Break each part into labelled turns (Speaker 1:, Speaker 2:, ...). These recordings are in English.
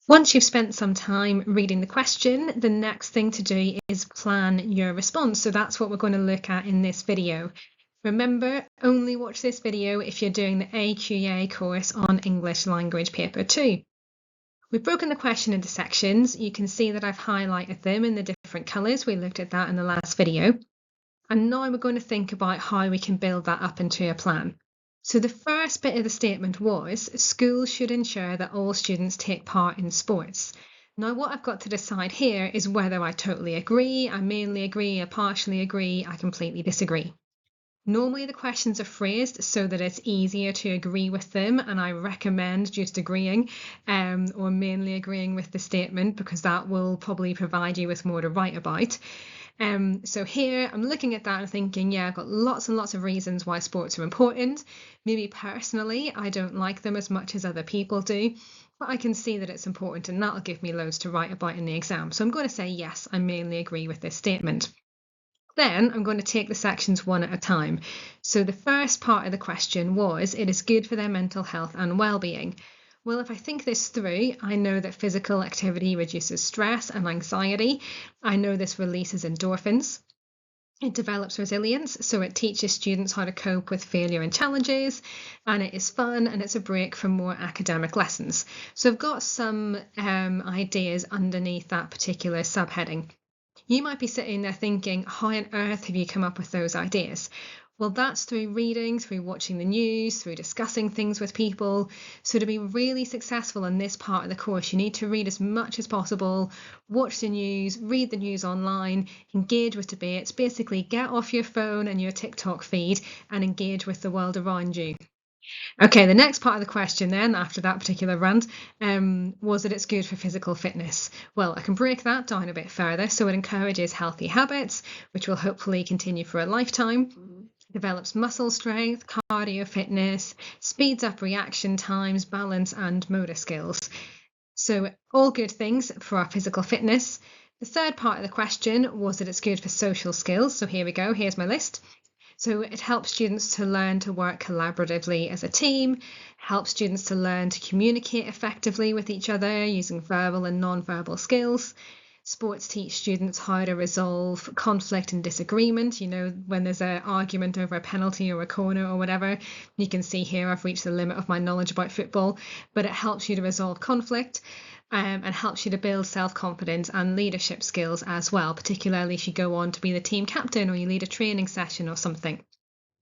Speaker 1: Once you've spent some time reading the question, the next thing to do is plan your response. So that's what we're going to look at in this video. Remember, only watch this video if you're doing the AQA course on English Language Paper 2. We've broken the question into sections. You can see that I've highlighted them in the different colours. We looked at that in the last video. And now we're going to think about how we can build that up into a plan. So the first bit of the statement was, schools should ensure that all students take part in sports. Now what I've got to decide here is whether I totally agree, I mainly agree, I partially agree, I completely disagree. Normally the questions are phrased so that it's easier to agree with them, and I recommend just agreeing or mainly agreeing with the statement, because that will probably provide you with more to write about. So here I'm looking at that and thinking, yeah, I've got lots and lots of reasons why sports are important. Maybe personally, I don't like them as much as other people do, but I can see that it's important, and that'll give me loads to write about in the exam. So I'm going to say, yes, I mainly agree with this statement. Then I'm going to take the sections one at a time. So the first part of the question was, it is good for their mental health and well-being. Well, if I think this through, I know that physical activity reduces stress and anxiety. I know this releases endorphins. It develops resilience, so it teaches students how to cope with failure and challenges, and it is fun, and it's a break from more academic lessons. So I've got some ideas underneath that particular subheading. You might be sitting there thinking, how on earth have you come up with those ideas? Well, that's through reading, through watching the news, through discussing things with people. So to be really successful in this part of the course, you need to read as much as possible, watch the news, read the news online, engage with debates, basically get off your phone and your TikTok feed and engage with the world around you. Okay, the next part of the question then, after that particular rant, was that it's good for physical fitness. Well, I can break that down a bit further. So it encourages healthy habits, which will hopefully continue for a lifetime. Develops muscle strength, cardio fitness, speeds up reaction times, balance and motor skills. So all good things for our physical fitness. The third part of the question was that it's good for social skills. So here we go, here's my list. So it helps students to learn to work collaboratively as a team, helps students to learn to communicate effectively with each other using verbal and non-verbal skills. Sports teach students how to resolve conflict and disagreement. You know, when there's an argument over a penalty or a corner or whatever, you can see here I've reached the limit of my knowledge about football, but it helps you to resolve conflict and helps you to build self-confidence and leadership skills as well, particularly if you go on to be the team captain or you lead a training session or something.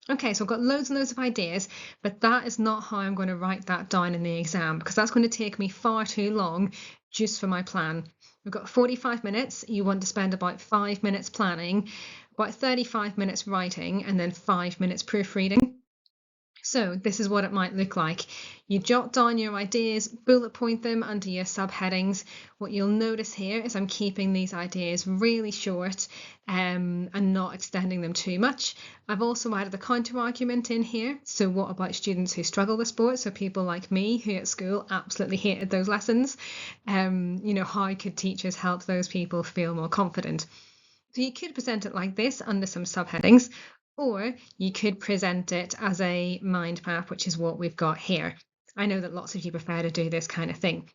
Speaker 1: Okay, so I've got loads and loads of ideas, but that is not how I'm going to write that down in the exam, because that's going to take me far too long just for my plan. We've got 45 minutes. You want to spend about 5 minutes planning, about 35 minutes writing, and then 5 minutes proofreading. So this is what it might look like. You jot down your ideas, bullet point them under your subheadings. What you'll notice here is I'm keeping these ideas really short and not extending them too much. I've also added the counter argument in here. So what about students who struggle with sports? So people like me who at school absolutely hated those lessons. You know, how could teachers help those people feel more confident? So you could present it like this under some subheadings, or you could present it as a mind map, which is what we've got here. I know that lots of you prefer to do this kind of thing.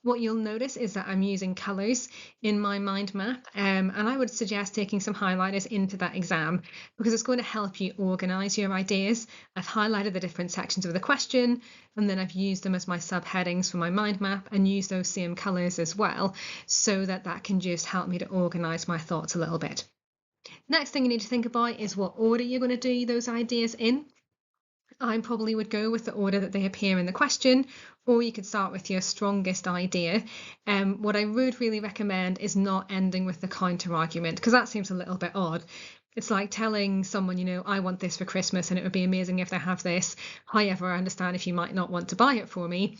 Speaker 1: What you'll notice is that I'm using colours in my mind map, and I would suggest taking some highlighters into that exam because it's going to help you organise your ideas. I've highlighted the different sections of the question, and then I've used them as my subheadings for my mind map and used those same colours as well, so that can just help me to organise my thoughts a little bit. Next thing you need to think about is what order you're going to do those ideas in. I probably would go with the order that they appear in the question, or you could start with your strongest idea. What I would really recommend is not ending with the counter argument, because that seems a little bit odd. It's like telling someone, you know, I want this for Christmas and it would be amazing if they have this. However, I understand if you might not want to buy it for me.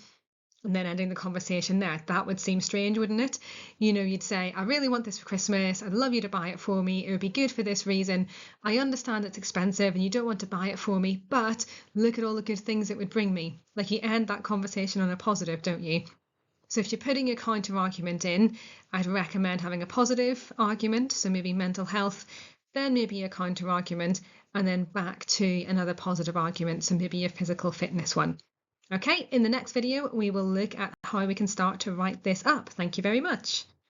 Speaker 1: And then ending the conversation there. That would seem strange, wouldn't it? You know, you'd say, I really want this for Christmas. I'd love you to buy it for me. It would be good for this reason. I understand it's expensive and you don't want to buy it for me, but look at all the good things it would bring me. Like, you end that conversation on a positive, don't you? So if you're putting your counter argument in, I'd recommend having a positive argument. So maybe mental health, then maybe a counter argument, and then back to another positive argument. So maybe a physical fitness one. Okay, in the next video, we will look at how we can start to write this up. Thank you very much.